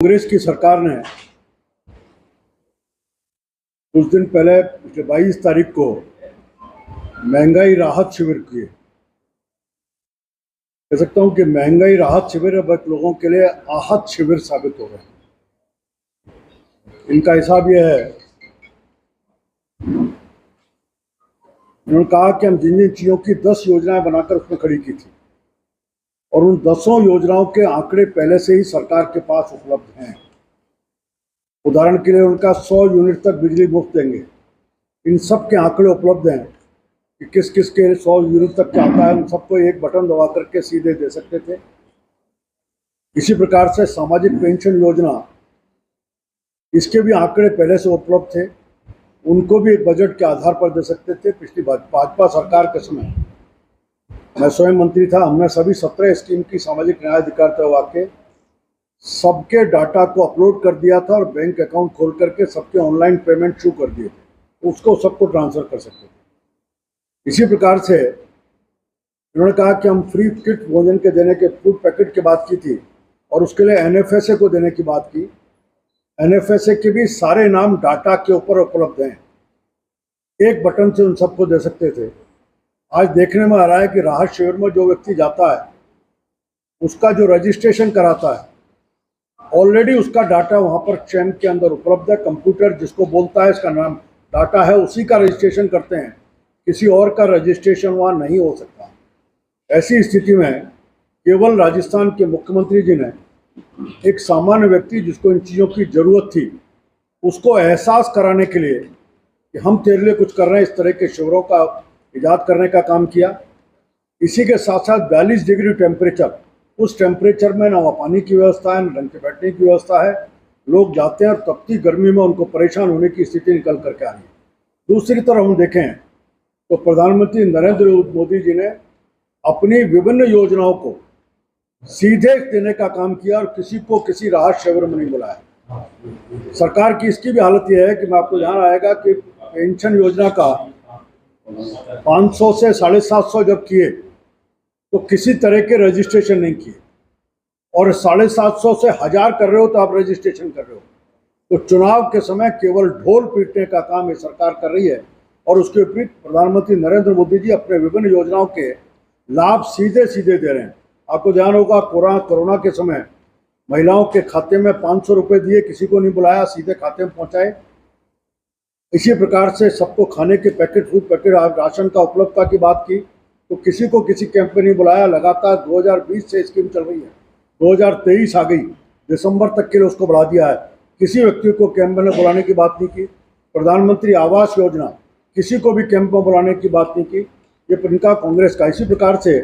कांग्रेस की सरकार ने कुछ दिन पहले पिछले 22 तारीख को महंगाई राहत शिविर किए। कह सकता हूं कि महंगाई राहत शिविर अब लोगों के लिए आहत शिविर साबित हो रहे हैं। इनका हिसाब यह है, उन्होंने कहा कि हम जिन जिन चीज़ों की 10 योजनाएं बनाकर उसमें खड़ी की थी और उन 10 योजनाओं के आंकड़े पहले से ही सरकार के पास उपलब्ध हैं। उदाहरण के लिए उनका 100 यूनिट तक बिजली मुफ्त देंगे, इन सब के आंकड़े उपलब्ध हैं कि किस किस के 100 यूनिट तक क्या आता है, उन सबको एक बटन दबा करके सीधे दे सकते थे। इसी प्रकार से सामाजिक पेंशन योजना, इसके भी आंकड़े पहले से उपलब्ध थे, उनको भी एक बजट के आधार पर दे सकते थे। पिछली भाजपा सरकार के समय मैं स्वयं मंत्री था, हमने सभी 17 स्कीम की सामाजिक न्याय अधिकारिता विभाग के सबके डाटा को अपलोड कर दिया था और बैंक अकाउंट खोल करके सबके ऑनलाइन पेमेंट शुरू कर दिए थे, उसको सबको ट्रांसफर कर सकते थे। इसी प्रकार से उन्होंने कहा कि हम फ्री किट भोजन के देने के फूड पैकेट की बात की थी और उसके लिए NFSA को देने की बात की। NFSA के भी सारे नाम डाटा के ऊपर उपलब्ध हैं, एक बटन से उन सबको दे सकते थे। आज देखने में आ रहा है कि राहत शिविर में जो व्यक्ति जाता है उसका जो रजिस्ट्रेशन कराता है, ऑलरेडी उसका डाटा वहाँ पर चैन के अंदर उपलब्ध है। कंप्यूटर जिसको बोलता है इसका नाम डाटा है, उसी का रजिस्ट्रेशन करते हैं, किसी और का रजिस्ट्रेशन वहाँ नहीं हो सकता। ऐसी स्थिति में केवल राजस्थान के मुख्यमंत्री जी ने एक सामान्य व्यक्ति जिसको इन चीज़ों की ज़रूरत थी उसको एहसास कराने के लिए कि हम तेरे लिए कुछ कर रहे हैं, इस तरह के शिविरों का इजाद करने का काम किया। इसी के साथ साथ 42 डिग्री टेम्परेचर, उस टेम्परेचर में ना पानी की व्यवस्था है, न ढंग के बैठने की व्यवस्था है। लोग जाते हैं और तपती गर्मी में उनको परेशान होने की स्थिति निकल करके आ रही है। दूसरी तरफ हम देखें तो प्रधानमंत्री नरेंद्र मोदी जी ने अपनी विभिन्न योजनाओं को सीधे देने का काम किया और किसी को किसी राहत शिविर में नहीं बुलाया। सरकार की इसकी भी हालत यह है कि मैं आपको ध्यान आएगा कि पेंशन योजना का 500 से 750 जब किए तो किसी तरह के रजिस्ट्रेशन नहीं किए, और 750 से 1000 कर रहे हो तो आप रजिस्ट्रेशन कर रहे हो। तो चुनाव के समय केवल ढोल पीटने का काम ये सरकार कर रही है और उसके विपरीत प्रधानमंत्री नरेंद्र मोदी जी अपने विभिन्न योजनाओं के लाभ सीधे सीधे दे रहे हैं। आपको ध्यान होगा कोरोना के समय महिलाओं के खाते में 500 रुपये दिए, किसी को नहीं बुलाया, सीधे खाते में पहुंचाए। इसी प्रकार से सबको खाने के पैकेट, फूड पैकेट, राशन का उपलब्धता की बात की तो किसी को किसी कैंप में नहीं बुलाया। लगातार 2020 से स्कीम चल रही है, 2023 आ गई, दिसंबर तक के लिए उसको बढ़ा दिया है। किसी व्यक्ति को कैंप में बुलाने की बात नहीं की। प्रधानमंत्री आवास योजना, किसी को भी कैंप में बुलाने की बात नहीं की। ये इनका कांग्रेस का। इसी प्रकार से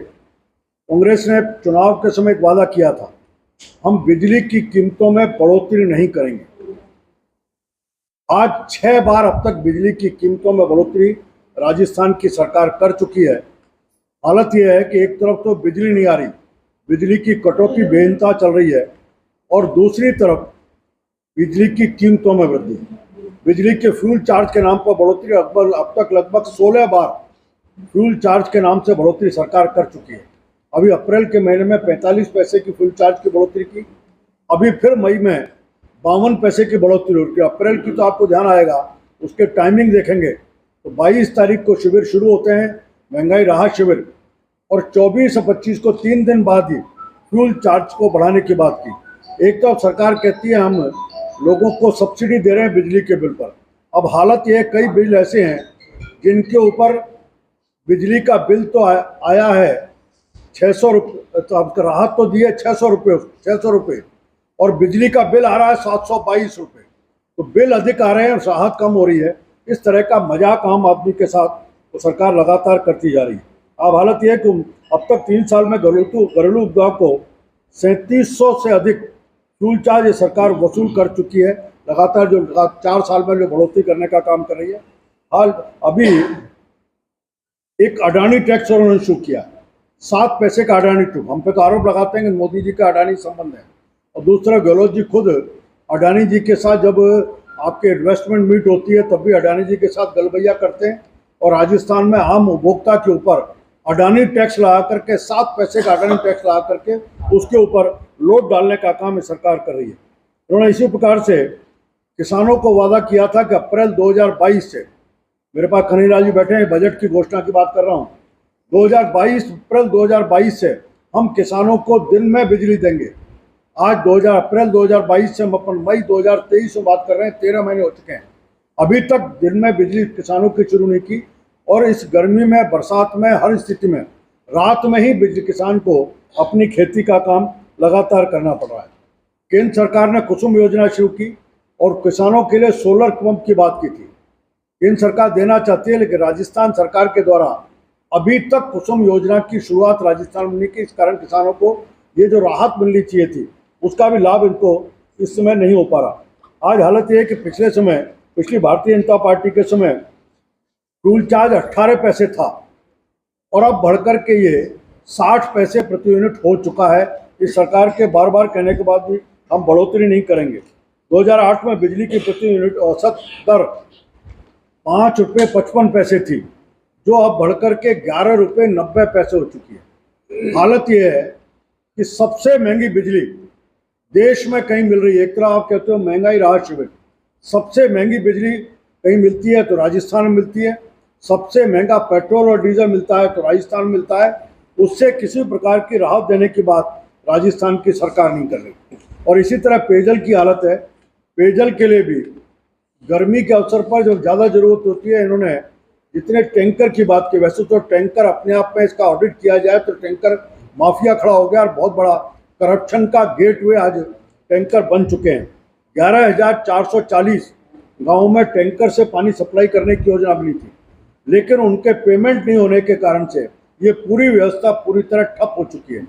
कांग्रेस ने चुनाव के समय एक वादा किया था, हम बिजली की कीमतों में बढ़ोतरी नहीं करेंगे। आज 6 बार अब तक बिजली की कीमतों में बढ़ोतरी राजस्थान की सरकार कर चुकी है। हालत यह है कि एक तरफ तो बिजली नहीं आ रही, बिजली की कटौती बेइंतहा चल रही है, और दूसरी तरफ बिजली की कीमतों में वृद्धि। बिजली के फ्यूल चार्ज के नाम पर बढ़ोतरी, अब तक लगभग 16 बार फ्यूल चार्ज के नाम से बढ़ोतरी सरकार कर चुकी है। अभी अप्रैल के महीने में 45 पैसे की फ्यूल चार्ज की बढ़ोतरी की, अभी फिर मई में 52 पैसे की बढ़ोतरी हो रही है। अप्रैल की तो आपको ध्यान आएगा, उसके टाइमिंग देखेंगे तो 22 तारीख को शिविर शुरू होते हैं, महंगाई राहत शिविर, और 24 और 25 को 3 दिन बाद ही फ्यूल चार्ज को बढ़ाने की बात की। एक तो अब सरकार कहती है हम लोगों को सब्सिडी दे रहे हैं बिजली के बिल पर। अब हालत ये है, कई बिल ऐसे हैं जिनके ऊपर बिजली का बिल तो आया है 600 रुपये, तो अब राहत तो दी है 600 रुपये, और बिजली का बिल आ रहा है 722 रुपये। तो बिल अधिक आ रहे हैं और राहत कम हो रही है। इस तरह का मजाक आम आदमी के साथ तो सरकार लगातार करती जा रही है। अब हालत यह है कि अब तक 3 साल में घरेलू उपभोक्ता को 3700 से अधिक फ्यूल चार्ज ये सरकार वसूल कर चुकी है। लगातार जो 4 साल में जो बढ़ोतरी करने का काम कर रही है। अभी एक अडानी टैक्स उन्होंने शुरू किया, 7 पैसे का अडानी टैक्स। हम पे तो आरोप लगाते हैं कि मोदी जी का अडानी संबंध है, और दूसरा गहलोत जी खुद अडानी जी के साथ जब आपके इन्वेस्टमेंट मीट होती है तब भी अडानी जी के साथ गलबैया करते हैं, और राजस्थान में आम उपभोक्ता के ऊपर अडानी टैक्स लगा करके 7 पैसे का अडानी टैक्स लगा करके उसके ऊपर लोड डालने का काम सरकार कर रही है। उन्होंने इसी प्रकार से किसानों को वादा किया था कि अप्रैल 2022 से, मेरे पास खनीलाल जी बैठे हैं, बजट की घोषणा की बात कर रहा हूँ, 2022 अप्रैल 2022 से हम किसानों को दिन में बिजली देंगे। आज 2000 अप्रैल 2022 से हम अपन मई 2023 में बात कर रहे हैं, 13 महीने हो चुके हैं, अभी तक दिन में बिजली किसानों की शुरू नहीं की। और इस गर्मी में, बरसात में, हर स्थिति में रात में ही बिजली किसान को अपनी खेती का काम लगातार करना पड़ रहा है। केंद्र सरकार ने कुसुम योजना शुरू की और किसानों के लिए सोलर पंप की बात की थी। केंद्र सरकार देना चाहती है, लेकिन राजस्थान सरकार के द्वारा अभी तक कुसुम योजना की शुरुआत राजस्थान में नहीं की। इस कारण किसानों को ये जो राहत मिलनी चाहिए थी उसका भी लाभ इनको इस समय नहीं हो पा रहा। आज हालत ये है कि पिछली भारतीय जनता पार्टी के समय फ्यूल चार्ज 18 पैसे था और अब बढ़कर के ये 60 पैसे प्रति यूनिट हो चुका है। इस सरकार के बार बार कहने के बाद भी हम बढ़ोतरी नहीं करेंगे। 2008 में बिजली की प्रति यूनिट औसत दर 5 रुपये 55 पैसे थी, जो अब बढ़कर के 11 रुपये 90 पैसे हो चुकी है। हालत यह है कि सबसे महंगी बिजली देश में कहीं मिल रही है। एक तरह आप कहते हो महंगाई राहत शिविर, सबसे महंगी बिजली कहीं मिलती है तो राजस्थान में मिलती है, सबसे महंगा पेट्रोल और डीजल मिलता है तो राजस्थान में मिलता है। उससे किसी प्रकार की राहत देने की बात राजस्थान की सरकार नहीं कर रही। और इसी तरह पेयजल की हालत है। पेयजल के लिए भी गर्मी के अवसर पर जो ज़्यादा ज़रूरत होती है, इन्होंने जितने टैंकर की बात की, वैसे तो टैंकर अपने आप में इसका ऑडिट किया जाए तो टैंकर माफिया खड़ा हो गया और बहुत बड़ा करप्शन का गेटवे आज टैंकर बन चुके हैं। 11,440 गाँवों में टैंकर से पानी सप्लाई करने की योजना बनी थी, लेकिन उनके पेमेंट नहीं होने के कारण से ये पूरी व्यवस्था पूरी तरह ठप हो चुकी है।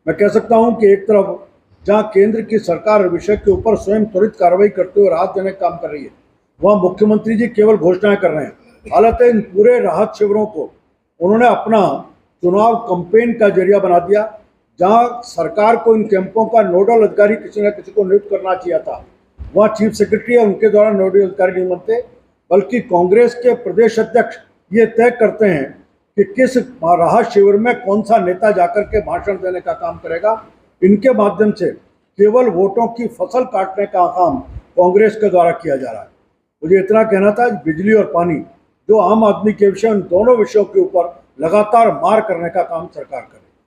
मैं कह सकता हूं कि एक तरफ जहां केंद्र की सरकार विषय के ऊपर स्वयं त्वरित कार्रवाई करते हुए राहत देने का काम कर रही है, वहां मुख्यमंत्री जी केवल घोषणाएं कर रहे हैं। हालांकि इन पूरे राहत शिविरों को उन्होंने अपना चुनाव कैंपेन का जरिया बना दिया। जहां सरकार को इन कैंपों का नोडल अधिकारी किसी न किसी को नियुक्त करना चाहिए था, वहाँ चीफ सेक्रेटरी है, उनके द्वारा नोडल अधिकारी नहीं बनते, बल्कि कांग्रेस के प्रदेश अध्यक्ष ये तय करते हैं कि किस राहत शिविर में कौन सा नेता जाकर के भाषण देने का काम करेगा। इनके माध्यम से केवल वोटों की फसल काटने का काम कांग्रेस के द्वारा किया जा रहा है। मुझे इतना कहना था, बिजली और पानी जो आम आदमी के विषय, उन दोनों विषयों के ऊपर लगातार मार करने का काम सरकार कर रही है।